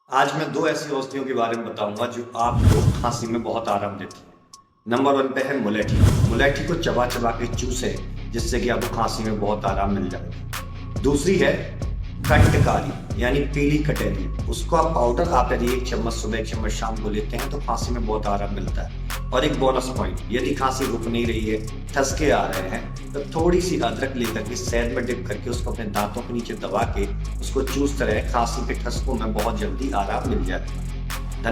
आज मैं 2 ऐसी औषधियों के बारे में बताऊंगा जो आपको खांसी में बहुत आराम देती है। नंबर 1 पे है मुलेठी। मुलेठी को चबा चबा के चूसे जिससे कि आपको खांसी में बहुत आराम मिल जाएगा। दूसरी है कंटकारी यानी पीली कटेली। उसको आप पाउडर आप यदि 1 चम्मच सुबह 1 चम्मच शाम को लेते हैं तो खांसी में बहुत आराम मिलता है। और एक बोनस पॉइंट, यदि खांसी रुक नहीं रही है, ठसके आ रहे हैं, तो थोड़ी सी अदरक लेकर के शहद में डिप करके उसको अपने दांतों के नीचे दबा के उसको चूसते रहे, खांसी के ठसकों में बहुत जल्दी आराम मिल जाता है।